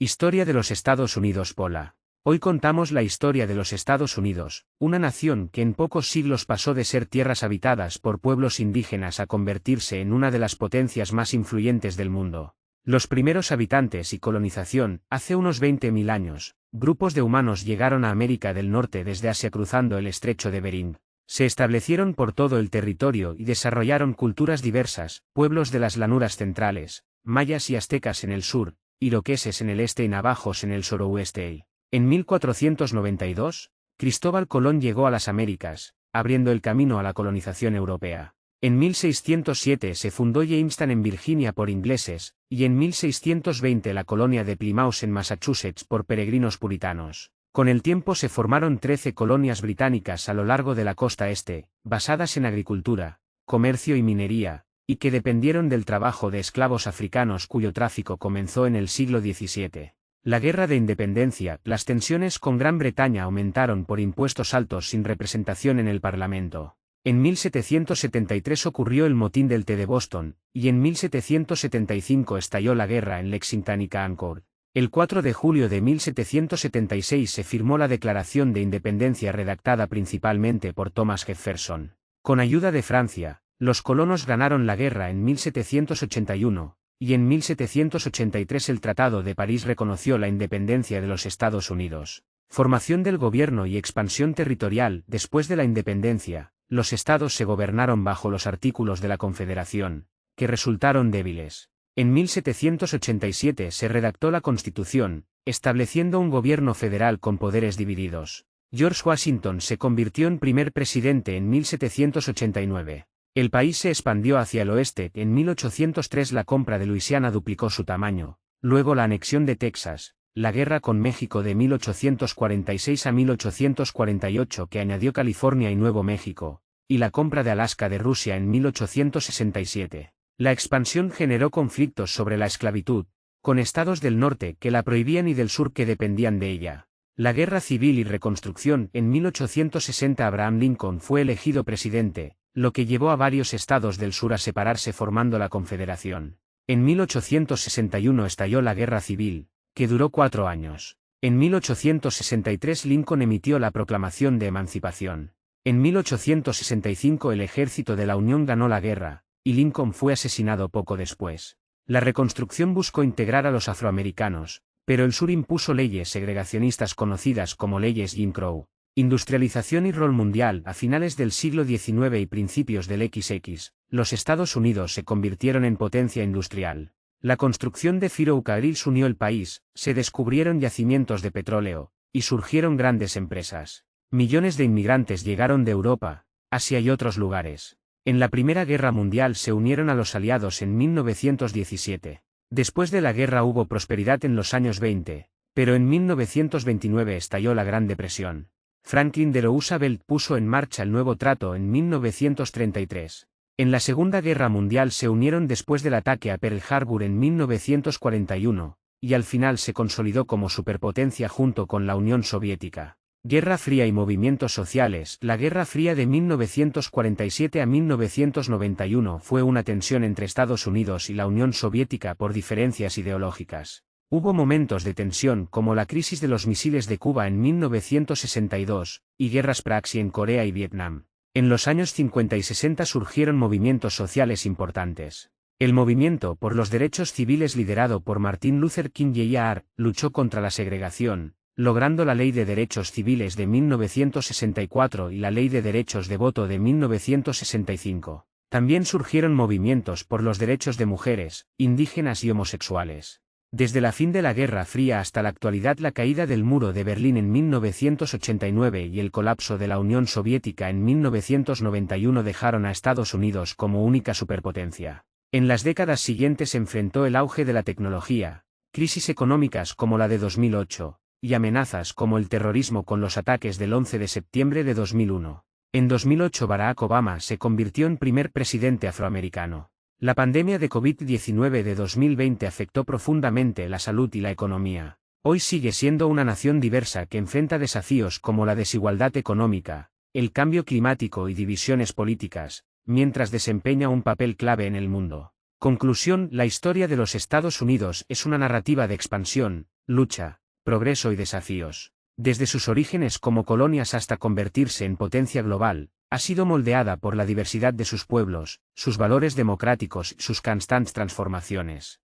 Historia de los Estados Unidos Pola. Hoy contamos la historia de los Estados Unidos, una nación que en pocos siglos pasó de ser tierras habitadas por pueblos indígenas a convertirse en una de las potencias más influyentes del mundo. Los primeros habitantes y colonización, hace unos 20.000 años, grupos de humanos llegaron a América del Norte desde Asia cruzando el estrecho de Bering. Se establecieron por todo el territorio y desarrollaron culturas diversas, pueblos de las llanuras centrales, mayas y aztecas en el sur, iroqueses en el este y navajos en el suroeste. En 1492, Cristóbal Colón llegó a las Américas, abriendo el camino a la colonización europea. En 1607 se fundó Jamestown en Virginia por ingleses, y en 1620 la colonia de Plymouth en Massachusetts por peregrinos puritanos. Con el tiempo se formaron 13 colonias británicas a lo largo de la costa este, basadas en agricultura, comercio y minería, y que dependieron del trabajo de esclavos africanos cuyo tráfico comenzó en el siglo XVII. La Guerra de Independencia, las tensiones con Gran Bretaña aumentaron por impuestos altos sin representación en el Parlamento. En 1773 ocurrió el motín del té de Boston, y en 1775 estalló la guerra en Lexington y Concord. El 4 de julio de 1776 se firmó la Declaración de Independencia redactada principalmente por Thomas Jefferson. Con ayuda de Francia, los colonos ganaron la guerra en 1781, y en 1783 el Tratado de París reconoció la independencia de los Estados Unidos. Formación del gobierno y expansión territorial. Después de la independencia, los estados se gobernaron bajo los artículos de la Confederación, que resultaron débiles. En 1787 se redactó la Constitución, estableciendo un gobierno federal con poderes divididos. George Washington se convirtió en primer presidente en 1789. El país se expandió hacia el oeste. En 1803 la compra de Luisiana duplicó su tamaño, luego la anexión de Texas, la guerra con México de 1846 a 1848 que añadió California y Nuevo México, y la compra de Alaska de Rusia en 1867. La expansión generó conflictos sobre la esclavitud, con estados del norte que la prohibían y del sur que dependían de ella. La Guerra Civil y Reconstrucción. En 1860 Abraham Lincoln fue elegido presidente, lo que llevó a varios estados del sur a separarse formando la Confederación. En 1861 estalló la Guerra Civil, que duró 4 años. En 1863 Lincoln emitió la Proclamación de Emancipación. En 1865 el ejército de la Unión ganó la guerra, y Lincoln fue asesinado poco después. La Reconstrucción buscó integrar a los afroamericanos, pero el sur impuso leyes segregacionistas conocidas como leyes Jim Crow. Industrialización y rol mundial. A finales del siglo XIX y principios del XX, los Estados Unidos se convirtieron en potencia industrial. La construcción de ferrocarriles unió el país, se descubrieron yacimientos de petróleo, y surgieron grandes empresas. Millones de inmigrantes llegaron de Europa, Asia y otros lugares. En la Primera Guerra Mundial se unieron a los aliados en 1917. Después de la guerra hubo prosperidad en los años 20, pero en 1929 estalló la Gran Depresión. Franklin D. Roosevelt puso en marcha el nuevo trato en 1933. En la Segunda Guerra Mundial se unieron después del ataque a Pearl Harbor en 1941, y al final se consolidó como superpotencia junto con la Unión Soviética. Guerra Fría y movimientos sociales. La Guerra Fría de 1947 a 1991 fue una tensión entre Estados Unidos y la Unión Soviética por diferencias ideológicas. Hubo momentos de tensión como la crisis de los misiles de Cuba en 1962, y guerras proxy en Corea y Vietnam. En los años 50 y 60 surgieron movimientos sociales importantes. El movimiento por los derechos civiles liderado por Martin Luther King Jr. luchó contra la segregación, logrando la Ley de Derechos Civiles de 1964 y la Ley de Derechos de Voto de 1965. También surgieron movimientos por los derechos de mujeres, indígenas y homosexuales. Desde la fin de la Guerra Fría hasta la actualidad, la caída del muro de Berlín en 1989 y el colapso de la Unión Soviética en 1991 dejaron a Estados Unidos como única superpotencia. En las décadas siguientes se enfrentó el auge de la tecnología, crisis económicas como la de 2008, y amenazas como el terrorismo con los ataques del 11 de septiembre de 2001. En 2008 Barack Obama se convirtió en primer presidente afroamericano. La pandemia de COVID-19 de 2020 afectó profundamente la salud y la economía. Hoy sigue siendo una nación diversa que enfrenta desafíos como la desigualdad económica, el cambio climático y divisiones políticas, mientras desempeña un papel clave en el mundo. Conclusión: la historia de los Estados Unidos es una narrativa de expansión, lucha, progreso y desafíos. Desde sus orígenes como colonias hasta convertirse en potencia global, ha sido moldeada por la diversidad de sus pueblos, sus valores democráticos y sus constantes transformaciones.